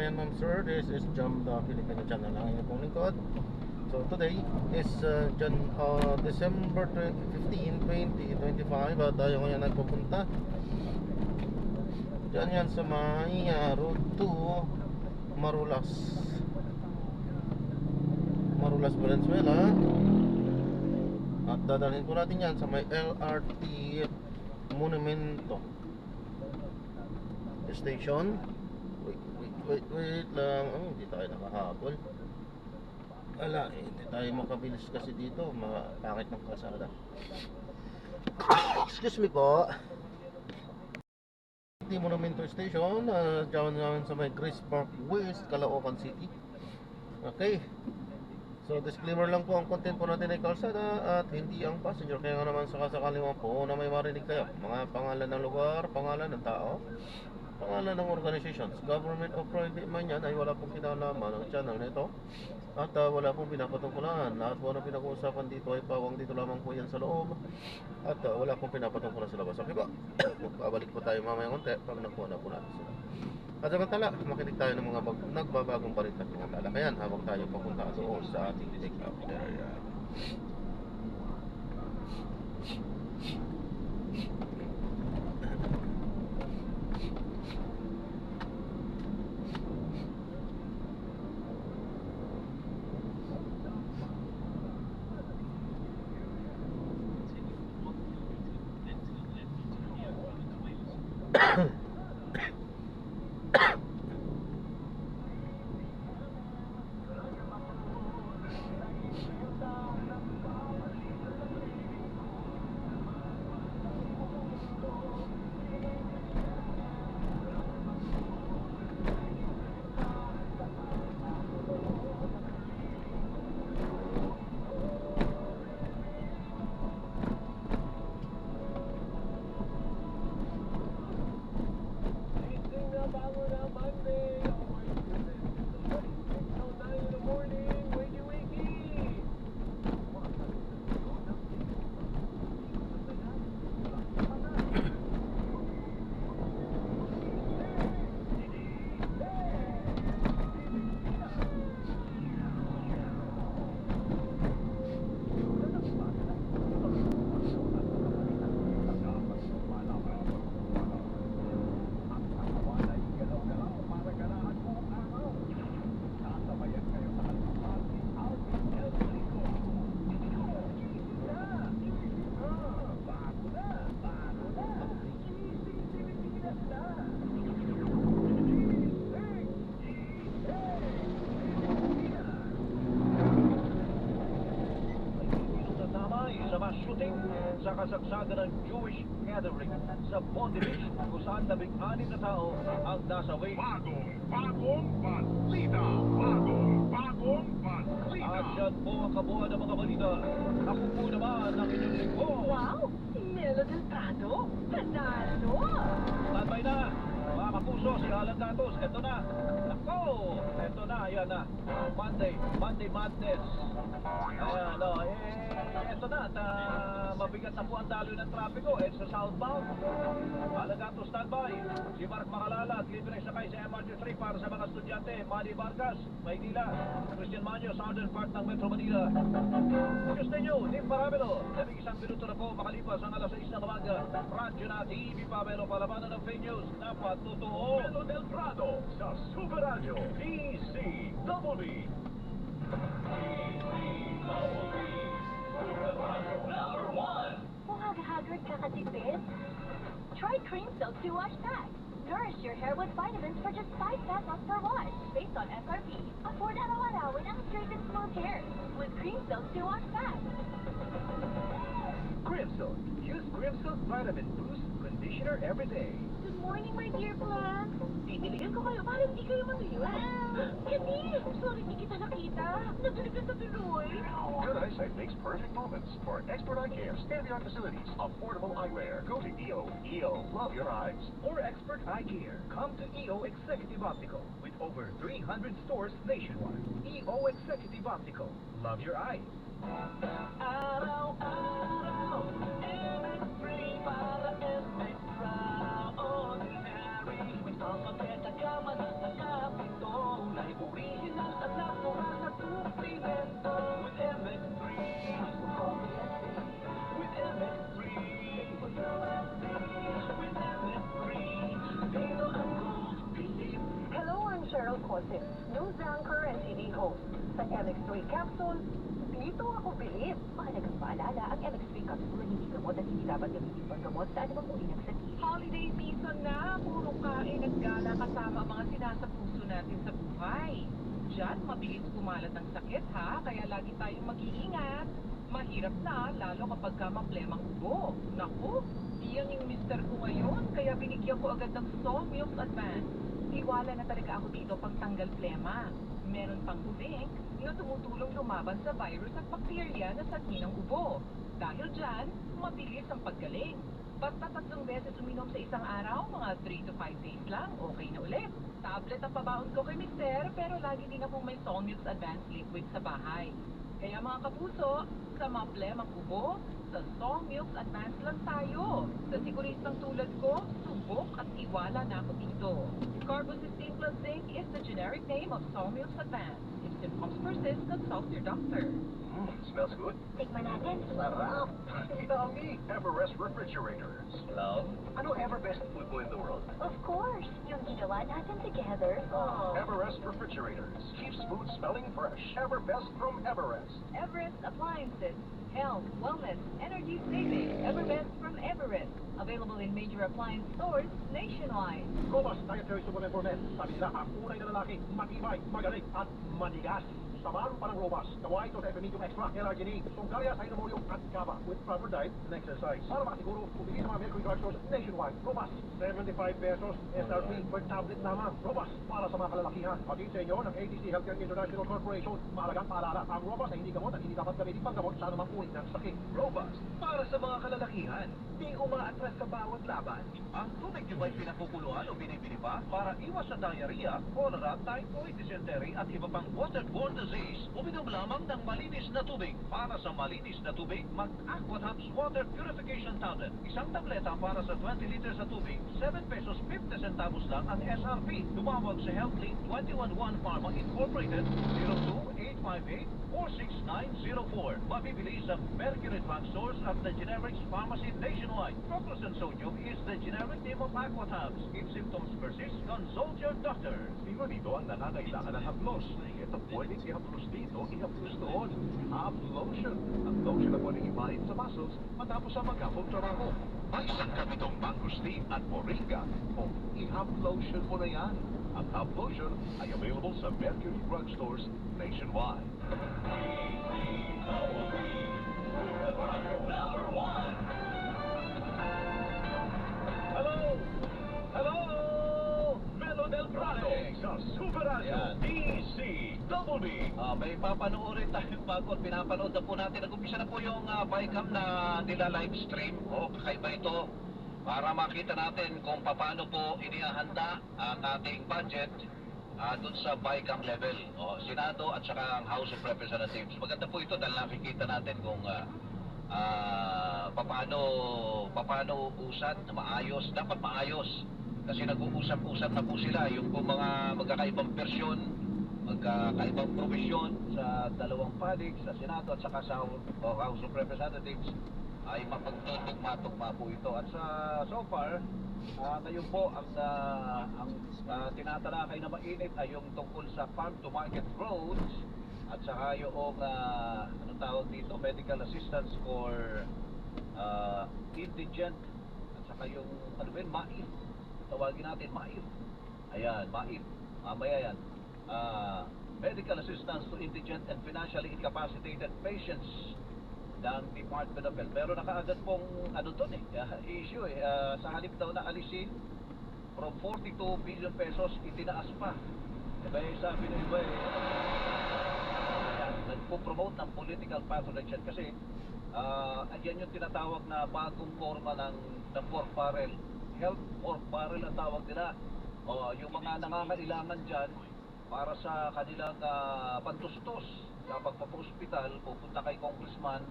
kababayan, ma'am sir. This is Jam the Filipino channel, ang inyong pong lingkod. So today is December 15, 2025. Tayo ngayon nagpupunta dyan yan sa may road to Marulas Valenzuela. At dadalhin po natin yan sa may LRT Monumento Station. Wait lang. Hindi tayo nakahabol. Wala, hindi tayo makabilis kasi dito. Mapakit ng kalsada. Excuse me po. LRT Monumento Station. Diyan naman sa may Grace Park West, Caloocan City. Okay. So disclaimer lang po, ang content po natin ay kalsada at hindi ang passenger. Kaya nga naman sakasakali mo po na may marinig kayo mga pangalan ng lugar, pangalan ng tao, pangalan ng organizations, government o private man yan, ay wala pong kinalaman ng channel nito. At wala pong pinapatungkulan. Lahat po na pinag-uusapan dito ay pawang dito lamang po yan sa loob. At wala pong pinapatungkulan sa labas. Okay po? Babalik po tayo mamaya konti pag nakuha na po natin sila. At samantala, makinig tayo ng mga nagbabagong balita at mga talakayan habang tayo papunta doon sa ating take-out area. Sa kasagsagan ng Jewish gathering sa Bondi Beach kung saan 16 na tao ang nasawi. Bagong balita! At yan po ang kabuuan ng mga balita. Ako po naman ang inyong lingkod. Wow! Melo del Prado! Panalo! Standby na! Mga kapuso, si Alan Datos, eto na! Nako! Eto na, ayan na. Monday Madness. Ayan, eto na. At mabigat na po ang daloy ng trapiko. It's sa southbound. Alan Datos, standby. Si Mark Makalala at libre sakay sa MRT3 para sa mga estudyante. Manny Vargas, Maynila. Christian Manyo, Southern part ng Metro Manila. News ninyo, Tim Paramelo. 11 minuto na po makalipas ang alas 6 ng umaga. Radyo na TV Pamelo, palabanan ng fake news. Dapat totoo. Melo del Prado sa Super Radio DCWB. Haggard kakatipid? Try Cream Silk 2-Wash Pack. Nourish your hair with vitamins for just 5 pesos per wash. Based on SRP, afford araw-araw and straighten smooth hair with Cream Silk 2-Wash Pack. Cream Silk. Use Cream Silk Vitamin Boost Conditioner every day. Good morning, my dear plant. Didiligan ko kayo para hindi kayo matuyuan. Hindi! Sorry, hindi kita nakita. Nagdilig ka sa Pinoy. Good eyesight makes perfect moments for expert eye care, state-of-the-art facilities, affordable eyewear. Go to EO. EO, love your eyes. For expert eye care, come to EO Executive Optical with over 300 stores nationwide. EO Executive Optical. Love your eyes. Araw-araw, MX3 para extraordinary. With all of that, nagkaman at nakapito. Original at natural na suplemento. With MX3. With MX3. With MX3. Dito ako bilib. Hello, I'm Cheryl Cote, news anchor and TV host. Sa MX3 Capsule, dito ako bilib. Mahalagang paalala, ang MX3 capsule ay hindi gamot at hindi dapat gamitin panggamot sa anumang uri ng sakit. Holiday season na, puro kain at gala kasama ang mga sinasapuso natin sa buhay. Diyan, mabilis kumalat ang sakit ha, kaya lagi tayong mag-iingat. Mahirap na, lalo kapag ka maplemang ubo. Naku, iyan yung mister ko ngayon, kaya binigyan ko agad ng Somyux Advance. Iwala na talaga ako dito pang tanggal plema. Meron pang zinc na tumutulong lumaban sa virus at bakterya na sanhi ng ubo. Dahil dyan, mabilis ang paggaling. Basta 3 beses uminom sa isang araw, mga 3 to 5 days lang, okay na ulit. Tablet ang pabaon ko kay mister, pero lagi din akong may Somyux Advanced Liquid sa bahay. Kaya mga kapuso, sa maplemang ubo, sa Somyux Advanced lang tayo. Sa siguristang tulad ko, subok at iwala na ako dito. Carbocysteine plus zinc is the generic name of Somyux Advanced. If symptoms persist, consult your doctor. Smells good. Tikman natin. Sarap. Yummy. Everest refrigerators. Love? Ano ever best food mo in the world? Of course, yung ginawa natin together. Everest refrigerators. Keeps food smelling fresh. Everbest from Everest. Everest Appliances. Health, wellness, energy saving. Everbest from Everest. Available in major appliance stores nationwide. Robust Dietary Supplement for Men. Sabi nila, ang unay na lalaki, matibay, magaling, at manigas. Samahan pa ng Robust. Gawa ito sa Epimedium Extra, L-Arginine, Sungkaria, Sinomorium, at GABA with proper diet and exercise. Para makasiguro, pumili sa mga Mercury Drug Stores nationwide. Robust, 75 pesos, SRP per tablet lamang. Robust, para sa mga kalalakihan. Pagin sa inyo ng ATC Healthcare International Corporation, mahalagang paalala, ang Robust ay hindi gamot at hindi dapat gamitin panggamot sa anumang uri ng sakit. Robust para sa mga kalalakihan. Di umaatras sa bawat laban. Ang tubig di ba'y pinakukuluan o binibili pa para iwas sa diarrhea, cholera, typhoid, dysentery at iba pang waterborne disease? Uminom lamang ng malinis na tubig. Para sa malinis na tubig, mag-Aquatabs Water Purification Tablet. Isang tableta para sa 20 liters na tubig. 7 pesos 50 centavos lang ang SRP. Tumawag sa HealthLink 211 Pharma Incorporated 02-858-46904. Mabibili sa Mercury Drug Stores at the Generics Pharmacy nationwide. Proclosan Sodium is the generic name of Aquatabs. If symptoms persist, consult your doctor. Sino dito ang nangangailangan ng haplos? Ito pwedeng i-haplos dito, i-haplos doon. Haplotion. Ang lotion na pwedeng ipahin sa muscles matapos ang maghapong trabaho. May isang kapitong mangosteen at moringa o i-haplotion mo na yan. Ang Haplotion ay available sa Mercury Drug Stores nationwide. Hello! Hello! Melo del Prado, sa Super Radio, Ayan. DC, Double B. May papanoorin tayo bago at pinapanood na po natin. Nag-umpisa na po yung Bicam na nila live stream. Kakaiba ito para makita natin kung paano po inihahanda ang ating budget dun sa Bicam level. Senado at saka ang House of Representatives. Maganda po ito dahil nakikita natin kung paano usad na maayos. Dapat maayos. Kasi nag-uusap-usap na po sila yung po mga magkakaibang persyon, magkakaibang provision sa dalawang panig, sa Senado at saka sa House of Representatives ay mapagtutugma-tugma po ito. At so far, ngayon po ang tinatalakay na mainit ay yung tungkol sa farm to market growth at saka yung anong tawag dito, medical assistance for indigent at saka yung MAIF. Tawagin natin MAIF. Ayan, MAIF. Mamaya yan. Medical assistance to indigent and financially incapacitated patients ng Department of Health. Meron na kaagad pong issue sa halip daw na alisin from 42 billion pesos itinaas pa. Diba sabi ng iba nagpo-promote ng political patronage yan kasi yan yung tinatawag na bagong forma ng pork barrel. Health pork barrel ang tawag nila. Yung mga nangangailangan dyan para sa kanilang pantustos sa pagpapahospital, pupunta kay congressman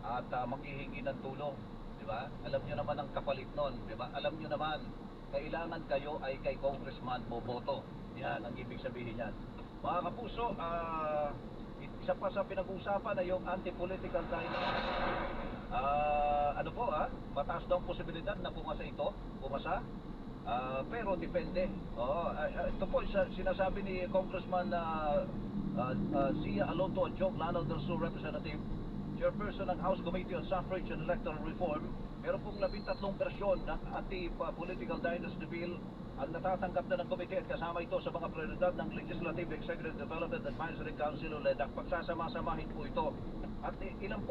at manghihingi ng tulong, di ba? Alam niyo naman ang kapalit nun, di ba? Alam niyo naman, kailangan kayo ay kay congressman boboto. Yan ang ibig sabihin niyan. Mga kapuso, isa pa sa pinag-uusapan ay yung anti-political dynasty. Ano po mataas daw ang posibilidad na pumasa. Pero depende. Ito po sinasabi ni Congressman Zia Alonto Adjong, Lanao del Sur Representative, Chairperson ng House Committee on Suffrage and Electoral Reform. Meron pong 13 bersyon ng anti-political dynasty bill ang natatanggap na ng komite at kasama ito sa mga prioridad ng Legislative Executive Development Advisory Council o LEDAC. Pagsasama-samahin po ito. At isa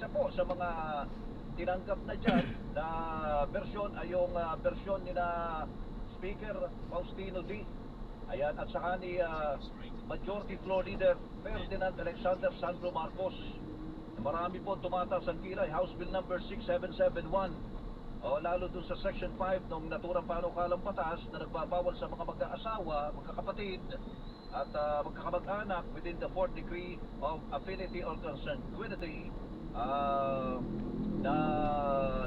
po sa mga tinanggap na dyan na bersyon ay yung bersyon ni na Speaker Faustino D. Ayan, at saka ni Majority Floor Leader Ferdinand Alexander Sandro Marcos. Marami po tumataas ang kilay. House Bill number 6771. Lalo dun sa Section 5 ng naturang panukalang batas na nagbabawal sa mga mag-aasawa, magkakapatid at magkakamag-anak within the 4th degree of affinity or consanguinity na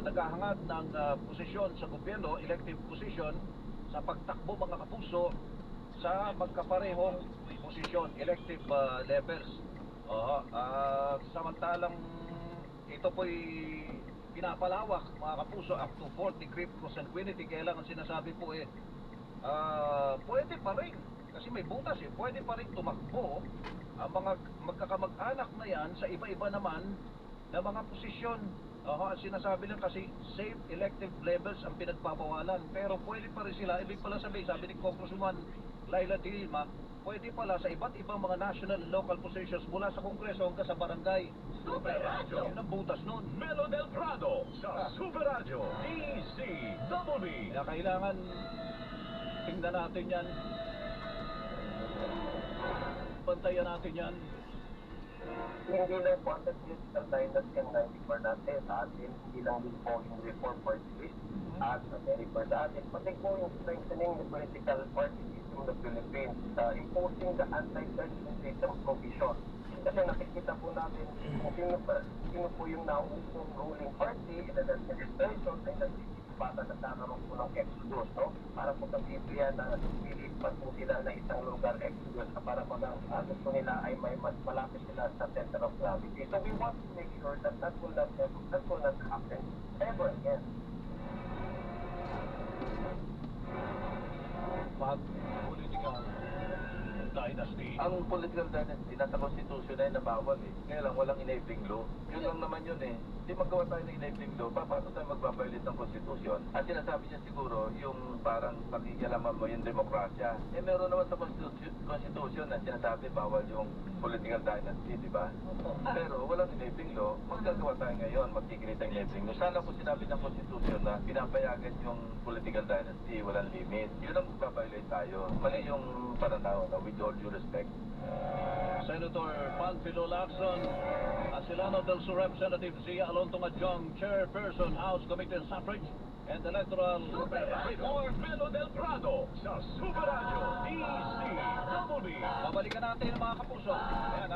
naghahangad ng posisyon sa gobyerno, elective position, sa pagtakbo mga kapuso sa magkaparehong posisyon, elective levels. Samantalang ito po'y pinapalawak mga kapuso up to 4th degree consanguinity. Kailangan sinasabi po pwede pa rin, kasi may butas pwede pa rin tumakbo ang mga magkakamag-anak na yan sa iba-iba naman na mga posisyon. At sinasabi lang kasi safe elective levels ang pinagbabawalan, pero pwede pa rin sila. Ibig pala sabi ni Congresswoman Laila de Lima, pwede pala sa iba't ibang mga national and local positions mula sa Kongreso hanggang sa barangay. Super Radio. Yun ang butas nun. Melo del Prado sa Super Radio DZBB. Kaya kailangan tingnan natin yan, bantayan natin yan. Hindi lang po ang political dynasty ang nai-refer natin sa atin, hindi lang din po yung reform party list at nai-refer sa atin, pati po yung strengthening the political party system of the Philippines, imposing the anti-presidential provision. Kasi nakikita po natin kung sino po yung naungkong ruling party in the administration ay nagsisipata na nagkakaroon po ng exodus, no? Para po sa Biblia na lilipat po sila na isang lugar exodus para po ang gusto nila ay may mas malapit sila sa center of gravity. So we want to make sure that that will not happen ever again. Political dynasty. Ang political dynasty, nasa constitution na yun na bawal Kaya lang walang enabling law. Yun lang naman yun Hindi magawa tayo ng enabling law, paano tayo magbabaylit ng constitution? At sinasabi niya siguro, yung parang pakikialaman mo yung demokrasya. Meron naman sa constitution na sinasabi bawal yung political dynasty, di ba? Pero walang enabling law, magagawa tayo ngayon, magkikita ng enabling law. Sana po sinabi ng constitution na pinapayagan yung political dynasty, walang limit. Yun ang magbabaylit tayo. Mali yung pananaw na with all due respect. Senator Panfilo Lacson, Asilano del Sur Representative Zia Alonto Adjong, Chairperson House Committee on Suffrage and Electoral Reform. Melo del Prado sa Super Radio DZBB. Babalikan natin mga kapuso. Ayan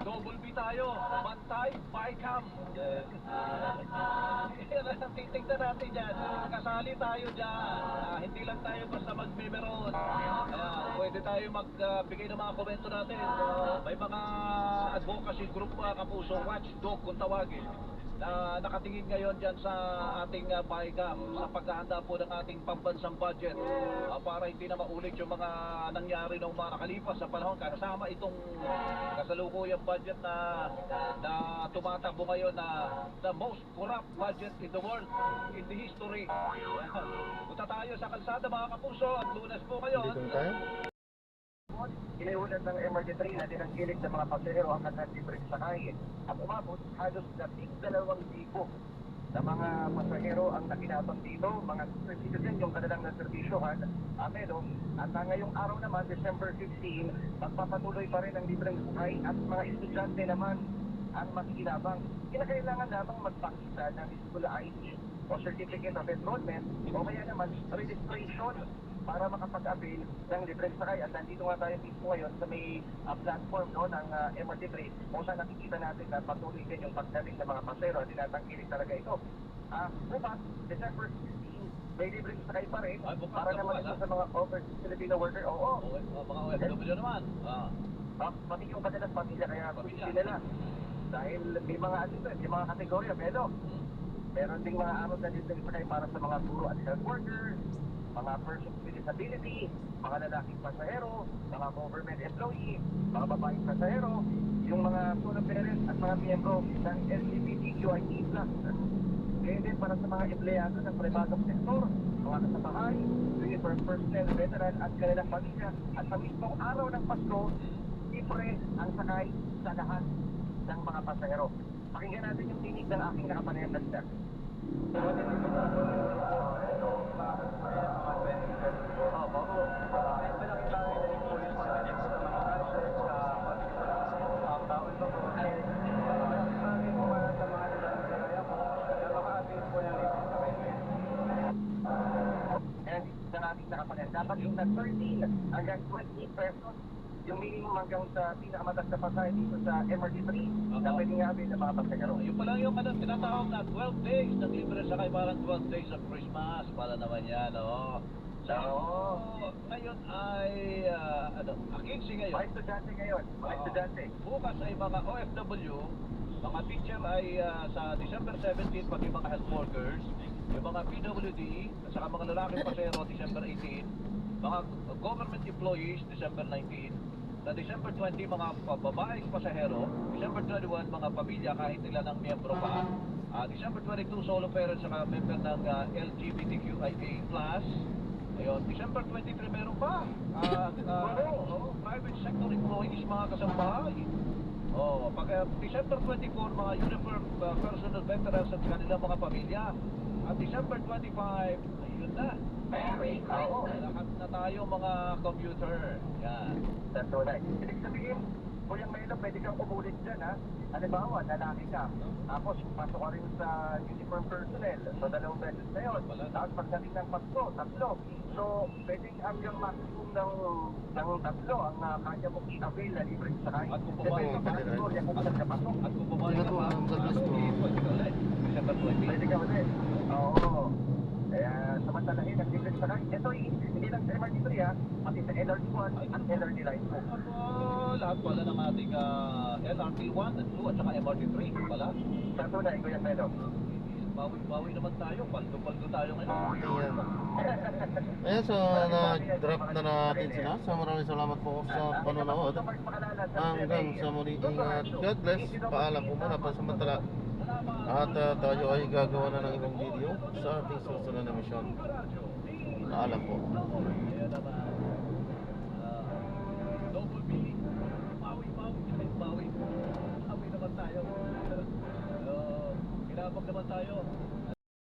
double B tayo, bantay, bycam. Titignan natin dyan. Kasali tayo dyan. Hindi lang tayo basta magbiberon. Pwede tayo magbigay ng mga komento natin. May mga advocacy group mga kapuso, watchdog kung tawagin, na nakatingin ngayon dyan sa ating bycam sa paghahanda po ng ating pambansang budget para hindi na maulit yung mga nangyari noong mga nakalipas sa panahon, kasama itong kasalukuyang budget na tumatakbo ngayon na the most corrupt budget in the world, in the history. Punta tayo sa kalsada mga kapuso at Lunes po ngayon. Dito na tayo. Iniulat ng MRT3 na tinangkilik ng mga pasahero ang kanilang libreng sakay at umabot halos 12,000 na mga pasahero ang nakinabang dito, mga citizen yung kanilang naservisyohan, Melo. At ngayong araw naman, December 15, magpapatuloy pa rin ang libreng sakay at mga estudyante naman ang makikinabang. Kinakailangan lamang magpakita ng school ID o Certificate of Enrollment o kaya naman registration para makapag-avail ng libreng sakay. At nandito nga tayo mismo ngayon sa may platform ng MRT3 kung saan nakikita natin na patuloy din yung pagdating ng mga pasero at tinatangkilik talaga ito. Bukas, December 16, may libreng sakay pa rin. Ay, bukas Para na naman bukas, ito sa mga overseas Filipino worker. Oo. Okay, mga OFW naman. Pati yung kanilang pamilya kaya Pamilya. gusto nila. Dahil may mga ano ito, may mga kategorya, pero meron ding mga araw na libreng sakay para sa mga guro at health workers, mga persons with disability, mga lalaking pasahero, mga government employee, mga babaeng pasahero, yung mga solo parents at mga miyembro ng LGBTQIA+. Kaya din para sa mga empleyado ng pribadong sektor, mga kasabahay, uniform personnel, veteran at kanilang pamilya. At sa mismong araw ng Pasko, libre ang sakay sa lahat ng mga pasahero. Pakinggan natin yung tinig ng aking nakapanayang salita. Dapat yung na 13 hanggang 20 pesos yung minimum hanggang sa pinakamataas na pasahe dito sa MRT3 na pwedeng gawin ng mga pasahero. Yun pala yung tinatawag na 12 days ng libre sakay, parang 12 days of Christmas para naman yan, no? So, ngayon ay, 15 ngayon. Mga estudyante ngayon, mga estudyante. Bukas ay mga OFW, mga teacher ay sa December 17, pati mga health workers, yung mga PWD, at saka mga lalaking pasero, December 18, mga government employees, December 19, sa December 20, mga babaeng pasahero, December 21, mga pamilya kahit ilan ang miyembro pa, December 22, solo parents, saka member ng LGBTQIA+, ayun, December 23, meron pa, private sector employees, mga kasambahay. Pag December 24, mga uniform personnel veterans at kanilang mga pamilya. At December 25, ayun na. Lahat na tayo mga commuter. Yan. That's right. Ibig sabihin, Kuyang Melo, pwede kang umulit dyan, ha? Halimbawa, lalaki ka. Tapos, pasok ka rin sa uniform personnel. So, 2 beses na yun. Tapos, pagdating ng Pasko, 3. So, pwedeng hanggang maximum ng 3 ang kanya mong i-avail na libre sakay. At kung pumayag ka pa, At kung pumayag ka pa, pwede ka ulit. December 20. pwede ka ulit. Oo. Kaya, samantalahin ang libre sakay. Ito, hindi lang sa MRT3, ha? Pati sa LRT1 at LRT Line 2. Lahat pala ng ating LRT1 at 2 at saka MRT3 pala. Sa tunay, Kuya Melo. Bawi naman tayo, paldo tayo ngayon. Ayan, so na-drop na natin sila. So maraming salamat po sa panonood. Hanggang sa muli, ingat. God bless. Paalam po muna pansamantala. At tayo ay gagawa na ng ibang video sa ating susunod na mission. Paalam po. Ayan naman. Double B. Bawi naman tayo. Kinabag naman tayo.